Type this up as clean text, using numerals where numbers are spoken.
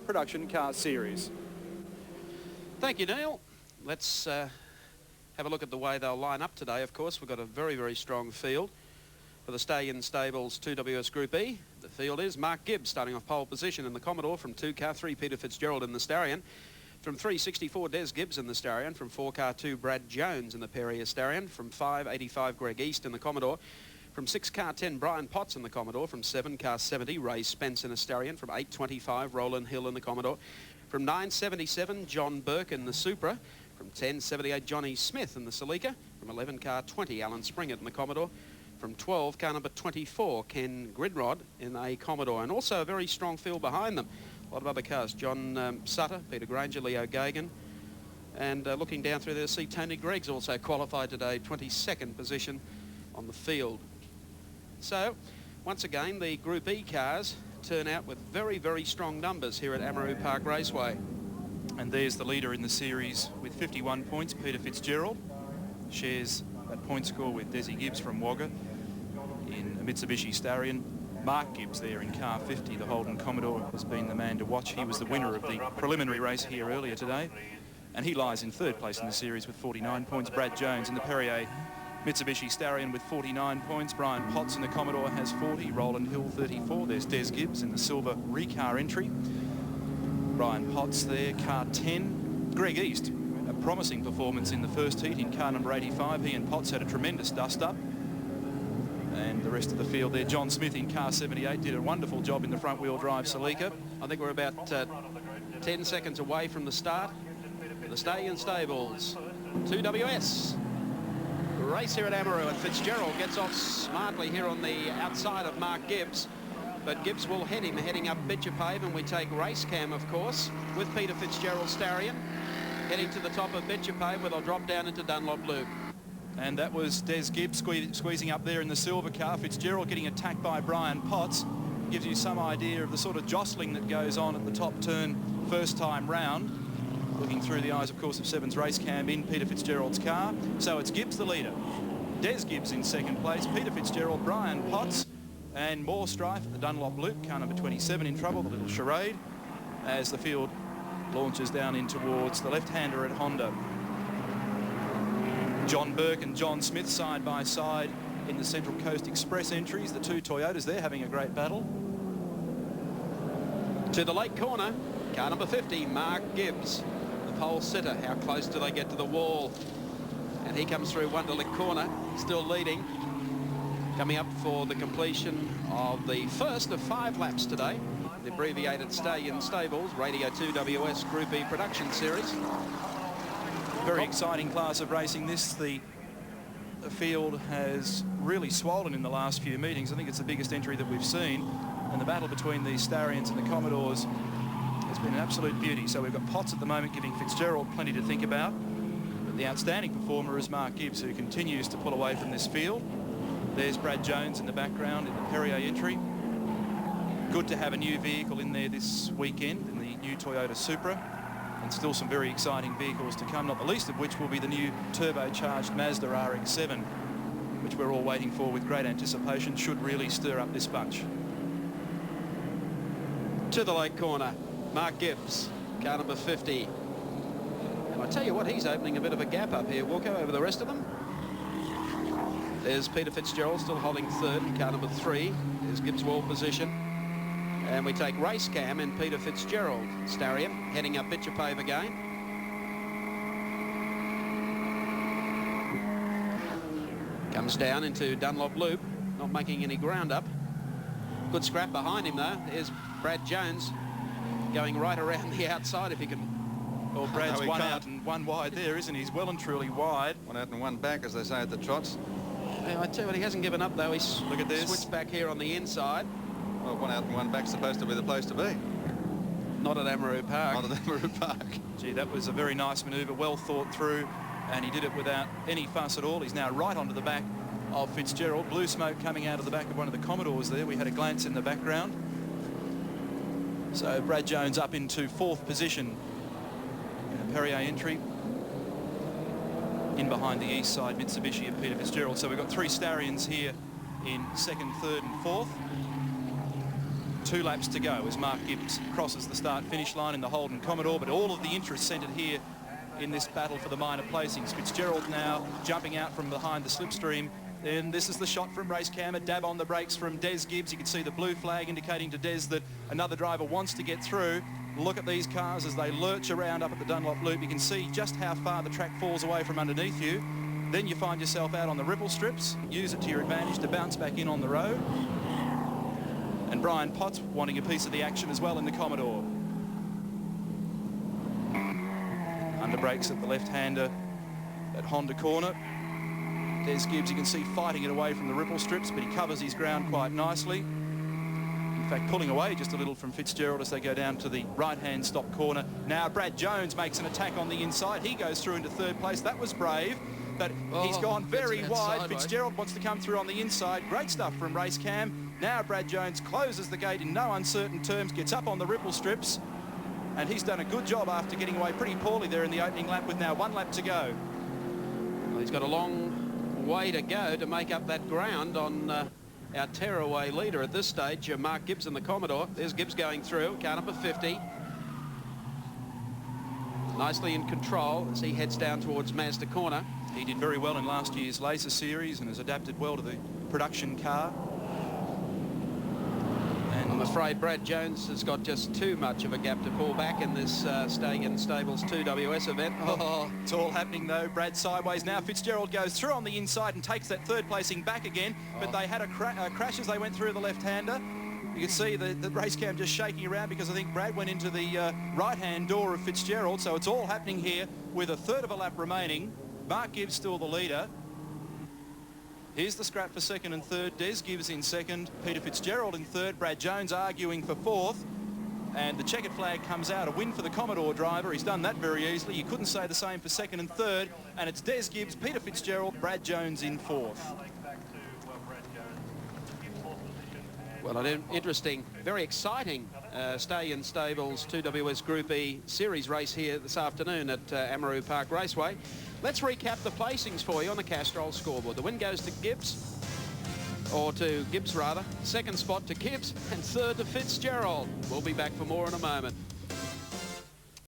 Production Car Series. Thank you, Neil. Let's have a look at the way they'll line up today. Of course, we've got a very, very strong field for the Starion Stables 2WS Group E. The field is Mark Gibbs starting off pole position in the Commodore. From 2 car 3, Peter Fitzgerald in the Starion. From 364, Des Gibbs in the Starion. From 4 car 2, Brad Jones in the Perrier Starion. From 585, Greg East in the Commodore. From 6 car 10, Brian Potts in the Commodore. From 7 car 70, Ray Spence in the Starion. From 825, Roland Hill in the Commodore. From 977, John Burke in the Supra. From 1078, Johnny Smith in the Celica. From 11 car 20, Alan Springett in the Commodore. From 12, car number 24, Ken Gridrod in a Commodore. And also a very strong field behind them. A lot of other cars. John Sutter, Peter Granger, Leo Gagan. And looking down through there, see Tony Gregg's also qualified today, 22nd position on the field. So, once again, the Group E cars turn out with very, very strong numbers here at Amaroo Park Raceway. And there's the leader in the series with 51 points, Peter Fitzgerald. Shares that point score with Des Gibbs from Wagga in a Mitsubishi Starion. Mark Gibbs there in car 50, the Holden Commodore, has been the man to watch. He was the winner of the preliminary race here earlier today. And he lies in 3rd place in the series with 49 points. Brad Jones in the Perrier Mitsubishi Starion with 49 points. Brian Potts in the Commodore has 40. Roland Hill 34. There's Des Gibbs in the silver recar entry. Brian Potts there, car 10. Greg East, a promising performance in the first heat in car number 85. He and Potts had a tremendous dust-up. And the rest of the field there, John Smith in car 78 did a wonderful job in the front-wheel drive Celica. I think we're about 10 seconds away from the start. The Starion Stables 2WS. Race here at Amaroo, and Fitzgerald gets off smartly here on the outside of Mark Gibbs, but Gibbs will head him heading up Bitchapave, and we take race cam, of course, with Peter Fitzgerald Starion heading to the top of Bitchapave, where they'll drop down into Dunlop Loop. And that was Des Gibbs squeezing up there in the silver car. Fitzgerald getting attacked by Brian Potts. Gives you some idea of the sort of jostling that goes on at the top turn first time round. Looking through the eyes, of course, of Sevens race cam in Peter Fitzgerald's car. So it's Gibbs the leader. Des Gibbs in 2nd place. Peter Fitzgerald, Brian Potts, and more strife at the Dunlop Loop. Car number 27 in trouble, the little charade, as the field launches down in towards the left-hander at Honda. John Burke and John Smith side by side in the Central Coast Express entries. The 2 Toyotas there having a great battle. To the late corner, car number 50, Mark Gibbs. Pole sitter. How close do they get to the wall? And he comes through Wonderlick corner, still leading. Coming up for the completion of the first of 5 laps today. The abbreviated Starion Stables Radio 2WS Group E Production Series. Very exciting class of racing this. The field has really swollen in the last few meetings. I think it's the biggest entry that we've seen. And the battle between the Starions and the Commodores has been an absolute beauty. So we've got Potts at the moment giving Fitzgerald plenty to think about. But the outstanding performer is Mark Gibbs, who continues to pull away from this field. There's Brad Jones in the background in the Perrier entry. Good to have a new vehicle in there this weekend in the new Toyota Supra. And still some very exciting vehicles to come, not the least of which will be the new turbocharged Mazda RX-7, which we're all waiting for with great anticipation. Should really stir up this bunch. To the late corner, Mark Gibbs, car number 50. And I tell you what, he's opening a bit of a gap up here. We'll go over the rest of them. There's Peter Fitzgerald still holding 3rd, car number 3. There's Gibbs' wall position. And we take race cam in Peter Fitzgerald Starion, heading up Bitchapave again. Comes down into Dunlop Loop, not making any ground up. Good scrap behind him though. There's Brad Jones going right around the outside if he can. Well, Brad's one out and one wide there, isn't he? He's well and truly wide. One out and one back, as they say at the trots. Yeah, I tell you what, he hasn't given up though. He's look at this. Switched back here on the inside. Well, one out and one back's supposed to be the place to be. Not at Amaroo Park. Not at Amaroo Park. Gee, that was a very nice manoeuvre, well thought through, and he did it without any fuss at all. He's now right onto the back of Fitzgerald. Blue smoke coming out of the back of one of the Commodores there. We had a glance in the background. So Brad Jones up into 4th position in a Perrier entry. In behind the east side Mitsubishi of Peter Fitzgerald. So we've got 3 Starions here in 2nd, 3rd and 4th. 2 laps to go as Mark Gibbs crosses the start-finish line in the Holden Commodore, but all of the interest centred here in this battle for the minor placings. Fitzgerald now jumping out from behind the slipstream. And this is the shot from race cam, a dab on the brakes from Des Gibbs. You can see the blue flag indicating to Des that another driver wants to get through. Look at these cars as they lurch around up at the Dunlop Loop. You can see just how far the track falls away from underneath you. Then you find yourself out on the ripple strips. Use it to your advantage to bounce back in on the road. And Brian Potts wanting a piece of the action as well in the Commodore. Under brakes at the left-hander at Honda corner. Des Gibbs, you can see fighting it away from the ripple strips, but he covers his ground quite nicely. In fact, pulling away just a little from Fitzgerald as they go down to the right-hand stop corner. Now Brad Jones makes an attack on the inside. He goes through into 3rd place. That was brave, but he's gone very wide. Fitzgerald wants to come through on the inside. Great stuff from race cam. Now Brad Jones closes the gate in no uncertain terms, gets up on the ripple strips, and he's done a good job after getting away pretty poorly there in the opening lap with now 1 lap to go. Well, he's got a long way to go to make up that ground on our tearaway leader at this stage, Mark Gibbs in the Commodore. There's Gibbs going through, car number 50. Nicely in control as he heads down towards Mazda corner. He did very well in last year's Laser Series and has adapted well to the production car. I'm afraid Brad Jones has got just too much of a gap to pull back in this Starion Stables 2WS event. Oh, it's all happening though. Brad sideways now. Fitzgerald goes through on the inside and takes that 3rd placing back again, but they had a crash as they went through the left-hander. You can see the race cam just shaking around because I think Brad went into the right-hand door of Fitzgerald, so it's all happening here with a 1/3 of a lap remaining. Mark Gibbs still the leader. Here's the scrap for 2nd and 3rd. Des Gibbs in 2nd, Peter Fitzgerald in 3rd, Brad Jones arguing for 4th. And the checkered flag comes out, a win for the Commodore driver. He's done that very easily. You couldn't say the same for 2nd and 3rd. And it's Des Gibbs, Peter Fitzgerald, Brad Jones in 4th. Well, an interesting, very exciting Starion Stables 2WS Group E Series race here this afternoon at Amaroo Park Raceway. Let's recap the placings for you on the Castrol scoreboard. The win goes to Gibbs, or to Gibbs rather. 2nd spot to Gibbs, and 3rd to Fitzgerald. We'll be back for more in a moment.